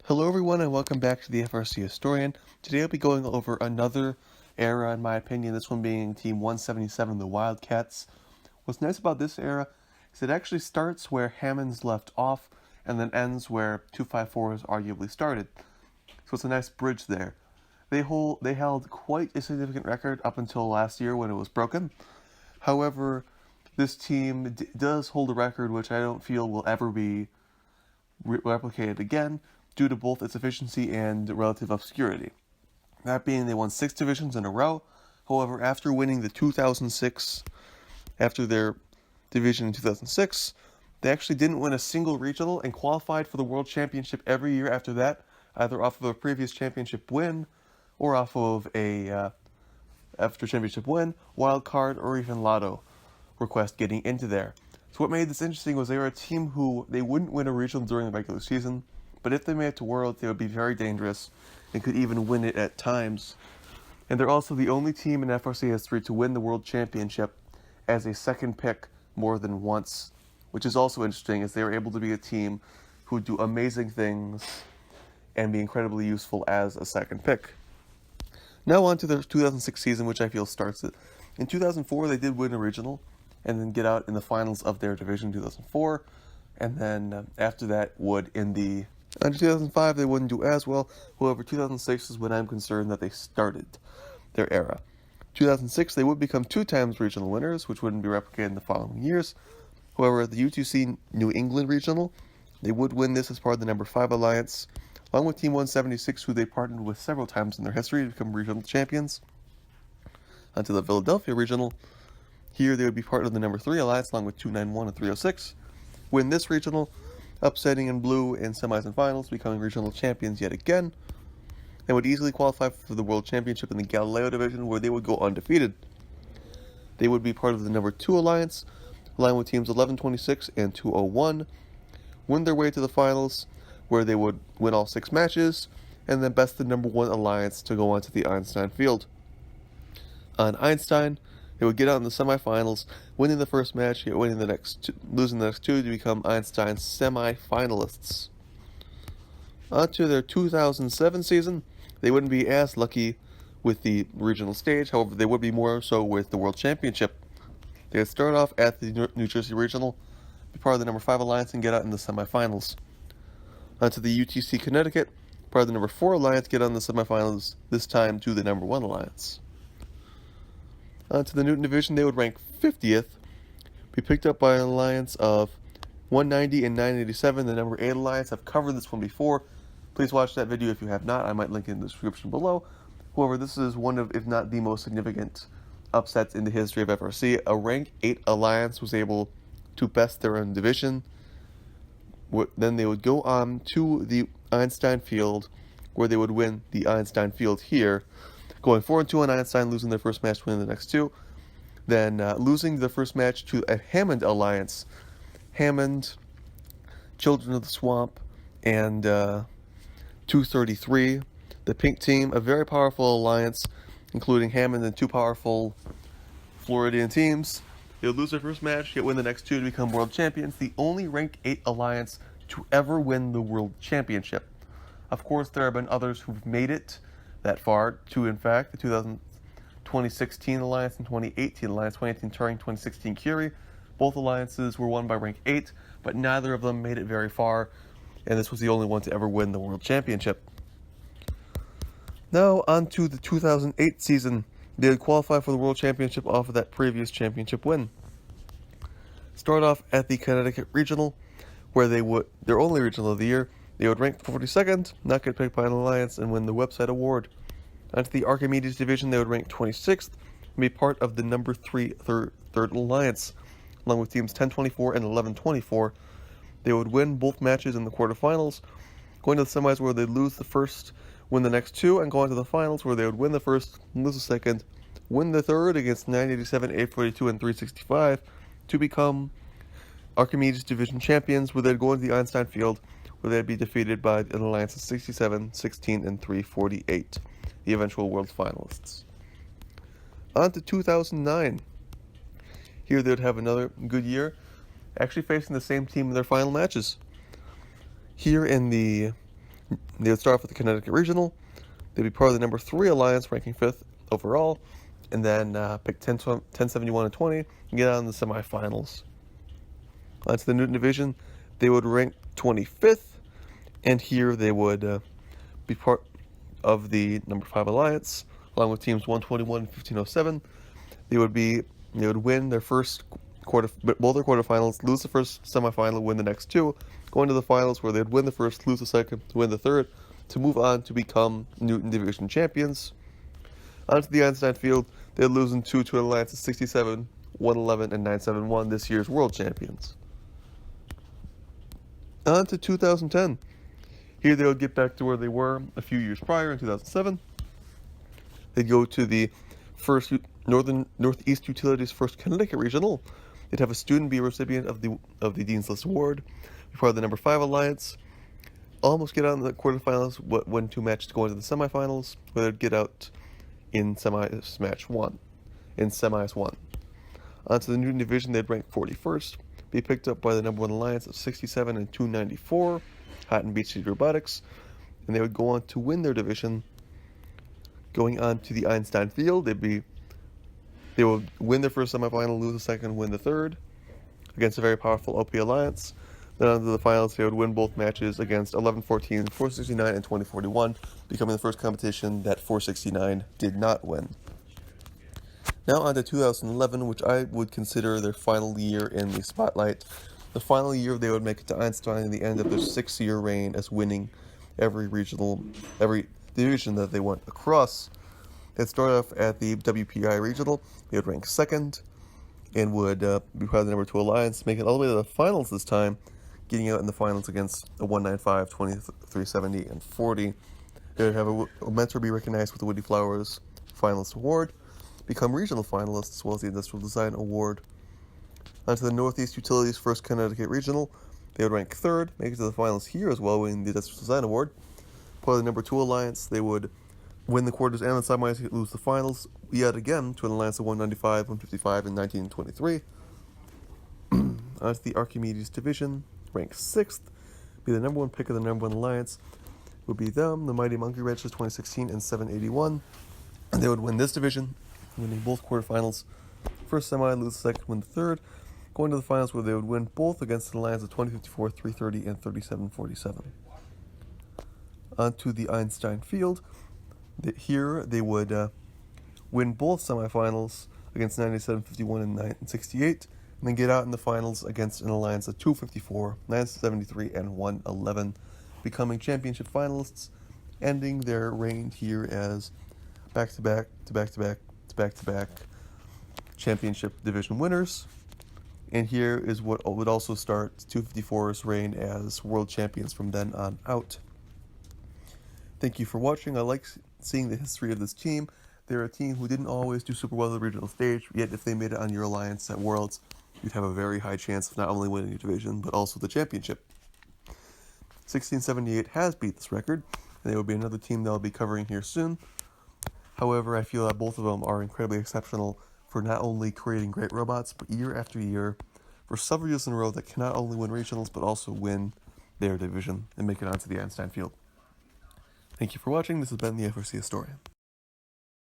Hello everyone and welcome back to the FRC Historian. Today I'll be going over another era in my opinion, this one being Team 177, the Wildcats. What's nice about this era is it actually starts where Hammond's left off and then ends where 254's arguably started. So it's a nice bridge there. They held quite a significant record up until last year when it was broken. However, this team does hold a record which I don't feel will ever be replicated again, due to both its efficiency and relative obscurity. That being, they won 6 divisions in a row. However, after winning the 2006, after their division in 2006, they actually didn't win a single regional and qualified for the World Championship every year after that, either off of a previous championship win or off of a after championship win, wild card, or even lotto request getting into there. So what made this interesting was they were a team who they wouldn't win a regional during the regular season, but if they made it to Worlds, they would be very dangerous and could even win it at times. And they're also the only team in FRC history to win the World Championship as a second pick more than once, which is also interesting as they were able to be a team who do amazing things and be incredibly useful as a second pick. Now on to their 2006 season, which I feel starts it. In 2004, they did win a regional and then get out in the finals of their division in 2004, and then after that would in the in 2005, they wouldn't do as well. However, 2006 is when I'm concerned that they started their era. 2006, they would become 2 times regional winners, which wouldn't be replicated in the following years. However, the U2C New England Regional, they would win this as part of the number 5 alliance, along with Team 176, who they partnered with several times in their history to become regional champions. Onto the Philadelphia Regional. Here, they would be part of the number 3 alliance, along with 291 and 306. Win this regional, upsetting in blue in semis and finals, becoming regional champions yet again, and would easily qualify for the World Championship in the Galileo division, where they would go undefeated. They would be part of the number 2 alliance, along with teams 1126 and 201, win their way to the finals, where they would win all 6 matches, and then best the number 1 alliance to go on to the Einstein field. On Einstein, they would get out in the semifinals, winning the first match, yet losing the next 2 to become Einstein's semi-finalists. On to their 2007 season, they wouldn't be as lucky with the regional stage, however they would be more so with the World Championship. They would start off at the New Jersey Regional, be part of the number 5 alliance, and get out in the semifinals. On to the UTC Connecticut, part of the number 4 alliance, get out in the semifinals, this time to the number 1 alliance. To the Newton Division, they would rank 50th, be picked up by an alliance of 190 and 987, the number 8 alliance. I've covered this one before. Please watch that video if you have not. I might link it in the description below. However, this is one of, if not the most significant upsets in the history of FRC. A rank 8 alliance was able to best their own division. Then they would go on to the Einstein field, where they would win the Einstein field here, going 4-2 on Einstein, losing their first match, winning the next 2. Then losing the first match to a Hammond alliance. Hammond, Children of the Swamp, and 233. The pink team, a very powerful alliance, including Hammond and 2 powerful Floridian teams. They would lose their first match, yet win the next 2 to become world champions. The only rank 8 alliance to ever win the world championship. Of course, there have been others who've made it that far, to in fact the 2016 alliance and 2018 alliance, 2018 Turing, 2016 Curie. Both alliances were won by rank 8, but neither of them made it very far, and this was the only one to ever win the World Championship. Now on to the 2008 season. They would qualify for the World Championship off of that previous championship win. Start off at the Connecticut Regional, where they would, their only regional of the year, they would rank 42nd, not get picked by an alliance, and win the website award. Onto the Archimedes division, they would rank 26th and be part of the number 3 third alliance, along with teams 1024 and 1124. They would win both matches in the quarterfinals, going to the semis where they'd lose the first, win the next 2, and go on to the finals where they would win the first, lose the second, win the third against 987, 842, and 365 to become Archimedes division champions, where they'd go into the Einstein field, where they'd be defeated by an alliance of 67, 16, and 348, the eventual world finalists. On to 2009. Here they would have another good year, actually facing the same team in their final matches. Here in the They would start off with the Connecticut Regional. They'd be part of the number 3 alliance, ranking 5th overall, and then pick 10, 71, and 20 and get out in the semifinals. Onto the Newton Division, they would rank 25th, and here they would be part of the number 5 alliance, along with teams 121 and 1507. They would win their first both their quarterfinals, lose the first semifinal, win the next 2, go into the finals where they'd win the first, lose the second, win the third, to move on to become Newton Division champions. Onto the Einstein Field, they'd lose in 2 to an alliance of 67, 111, and 971, this year's world champions. On to 2010. Here they would get back to where they were a few years prior in 2007. They'd go to the first Northeast Utilities First Connecticut Regional. They'd have a student be a recipient of the Dean's List Award, be part of the number 5 alliance, almost get out in the quarterfinals, win 2 matches to go into the semifinals, where they'd get out in semis 1. Onto the Newton Division, they'd rank 41st, be picked up by the number 1 alliance of 67 and 294, Houghton Beach City Robotics, and they would go on to win their division. Going on to the Einstein Field, they would win their first semifinal, lose the second, win the third, against a very powerful OP alliance. Then on to the finals, they would win both matches against 1114, 469, and 2041, becoming the first competition that 469 did not win. Now on to 2011, which I would consider their final year in the spotlight. The final year they would make it to Einstein in the end of their 6-year reign as winning every division that they went across. They'd start off at the WPI Regional. They would rank 2nd and would be part of the number 2 alliance, making it all the way to the finals this time, getting out in the finals against a 195, 2370, and 40. They would have a mentor be recognized with the Woody Flowers Finalist Award, become regional finalists, as well as the Industrial Design Award. Onto the Northeast Utilities First Connecticut Regional. They would rank 3rd, make it to the finals here as well, winning the Industrial Design Award. Part of the number 2 alliance, they would win the quarters and the semis, lose the finals yet again to an alliance of 195, 155, and 1923. Onto the Archimedes Division, ranked 6th, be the number 1 pick of the number 1 alliance. It would be them, the Mighty Monkey Wrenches 2016 and 781, and they would win this division, winning both quarterfinals. First semi, lose the second, win the third, going to the finals where they would win both against an alliance of 2054, 330, and 3747. Onto the Einstein Field. Here they would win both semifinals against 97, 51, and 968, and then get out in the finals against an alliance of 254, 973, and 111, becoming championship finalists, ending their reign here as back-to-back championship division winners. And here is what would also start 254's reign as world champions from then on out. Thank you for watching. I like seeing the history of this team. They're a team who didn't always do super well at the regional stage, yet if they made it on your alliance at Worlds, you'd have a very high chance of not only winning your division, but also the championship. 1678 has beat this record, and they will be another team that I'll be covering here soon. However, I feel that both of them are incredibly exceptional for not only creating great robots, but year after year, for several years in a row, that can not only win regionals, but also win their division and make it onto the Einstein Field. Thank you for watching. This has been the FRC Historian.